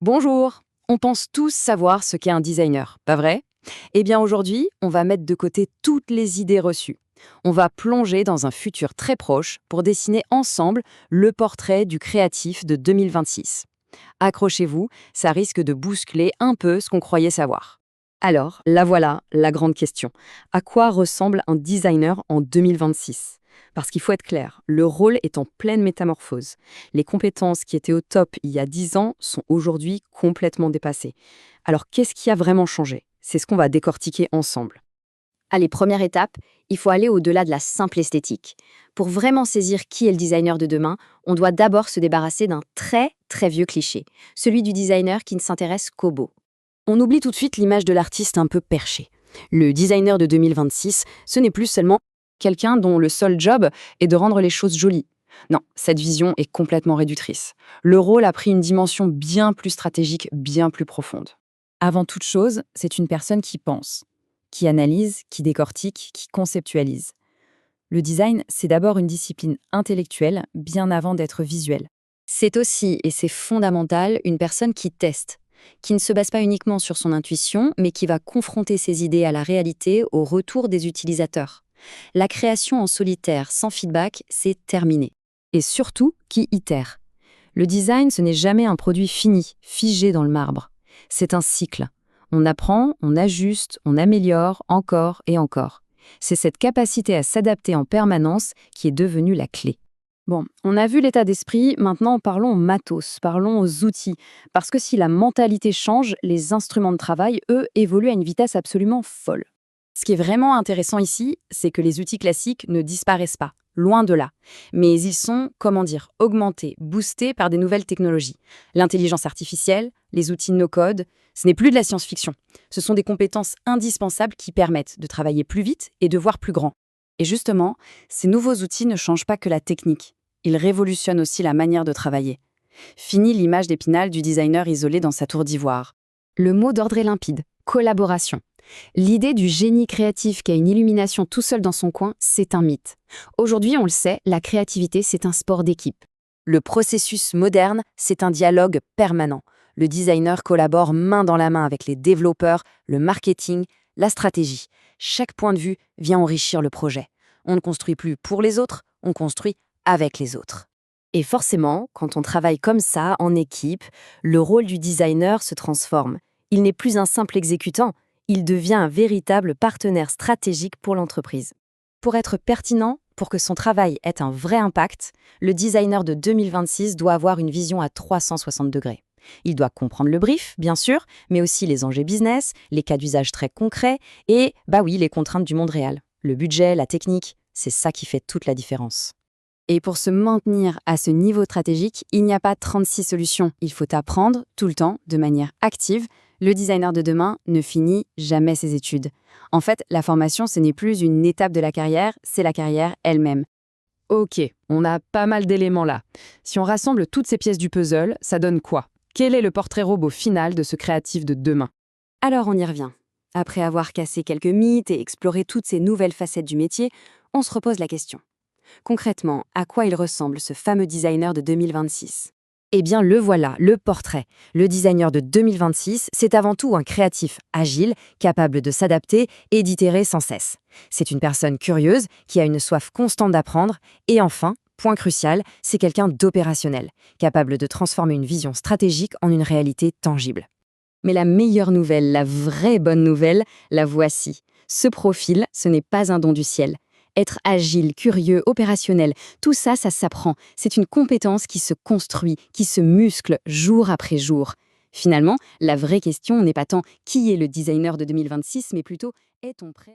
Bonjour. On pense tous savoir ce qu'est un designer, pas vrai? Eh bien aujourd'hui, on va mettre de côté toutes les idées reçues. On va plonger dans un futur très proche pour dessiner ensemble le portrait du créatif de 2026. Accrochez-vous, ça risque de bousculer un peu ce qu'on croyait savoir. Alors, la voilà, la grande question. À quoi ressemble un designer en 2026? Parce qu'il faut être clair, le rôle est en pleine métamorphose. Les compétences qui étaient au top il y a 10 ans sont aujourd'hui complètement dépassées. Alors, qu'est-ce qui a vraiment changé? C'est ce qu'on va décortiquer ensemble. Allez, première étape, il faut aller au-delà de la simple esthétique. Pour vraiment saisir qui est le designer de demain, on doit d'abord se débarrasser d'un très très vieux cliché, celui du designer qui ne s'intéresse qu'au beau. On oublie tout de suite l'image de l'artiste un peu perché. Le designer de 2026, ce n'est plus seulement quelqu'un dont le seul job est de rendre les choses jolies. Non, cette vision est complètement réductrice. Le rôle a pris une dimension bien plus stratégique, bien plus profonde. Avant toute chose, c'est une personne qui pense, qui analyse, qui décortique, qui conceptualise. Le design, c'est d'abord une discipline intellectuelle, bien avant d'être visuelle. C'est aussi, et c'est fondamental, une personne qui teste, qui ne se base pas uniquement sur son intuition, mais qui va confronter ses idées à la réalité, au retour des utilisateurs. La création en solitaire, sans feedback, c'est terminé. Et surtout, qui itère. Le design, ce n'est jamais un produit fini, figé dans le marbre. C'est un cycle. On apprend, on ajuste, on améliore, encore et encore. C'est cette capacité à s'adapter en permanence qui est devenue la clé. Bon, on a vu l'état d'esprit, maintenant parlons matos, parlons aux outils. Parce que si la mentalité change, les instruments de travail, eux, évoluent à une vitesse absolument folle. Ce qui est vraiment intéressant ici, c'est que les outils classiques ne disparaissent pas, loin de là. Mais ils sont, augmentés, boostés par des nouvelles technologies. L'intelligence artificielle, les outils no-code, ce n'est plus de la science-fiction. Ce sont des compétences indispensables qui permettent de travailler plus vite et de voir plus grand. Et justement, ces nouveaux outils ne changent pas que la technique. Ils révolutionnent aussi la manière de travailler. Fini l'image d'Épinal du designer isolé dans sa tour d'ivoire. Le mot d'ordre est limpide, collaboration. L'idée du génie créatif qui a une illumination tout seul dans son coin, c'est un mythe. Aujourd'hui, on le sait, la créativité, c'est un sport d'équipe. Le processus moderne, c'est un dialogue permanent. Le designer collabore main dans la main avec les développeurs, le marketing, la stratégie. Chaque point de vue vient enrichir le projet. On ne construit plus pour les autres, on construit avec les autres. Et forcément, quand on travaille comme ça, en équipe, le rôle du designer se transforme. Il n'est plus un simple exécutant, il devient un véritable partenaire stratégique pour l'entreprise. Pour être pertinent, pour que son travail ait un vrai impact, le designer de 2026 doit avoir une vision à 360 degrés. Il doit comprendre le brief, bien sûr, mais aussi les enjeux business, les cas d'usage très concrets et, les contraintes du monde réel. Le budget, la technique, c'est ça qui fait toute la différence. Et pour se maintenir à ce niveau stratégique, il n'y a pas 36 solutions. Il faut apprendre tout le temps, de manière active. Le designer de demain ne finit jamais ses études. En fait, la formation, ce n'est plus une étape de la carrière, c'est la carrière elle-même. Ok, on a pas mal d'éléments là. Si on rassemble toutes ces pièces du puzzle, ça donne quoi? Quel est le portrait robot final de ce créatif de demain? Alors on y revient. Après avoir cassé quelques mythes et exploré toutes ces nouvelles facettes du métier, on se repose la question. Concrètement, à quoi il ressemble ce fameux designer de 2026? Eh bien, le voilà, le portrait. Le designer de 2026, c'est avant tout un créatif agile, capable de s'adapter et d'itérer sans cesse. C'est une personne curieuse, qui a une soif constante d'apprendre. Et enfin, point crucial, c'est quelqu'un d'opérationnel, capable de transformer une vision stratégique en une réalité tangible. Mais la meilleure nouvelle, la vraie bonne nouvelle, la voici. Ce profil, ce n'est pas un don du ciel. Être agile, curieux, opérationnel, tout ça, ça s'apprend. C'est une compétence qui se construit, qui se muscle jour après jour. Finalement, la vraie question n'est pas tant qui est le designer de 2026, mais plutôt est-on prêt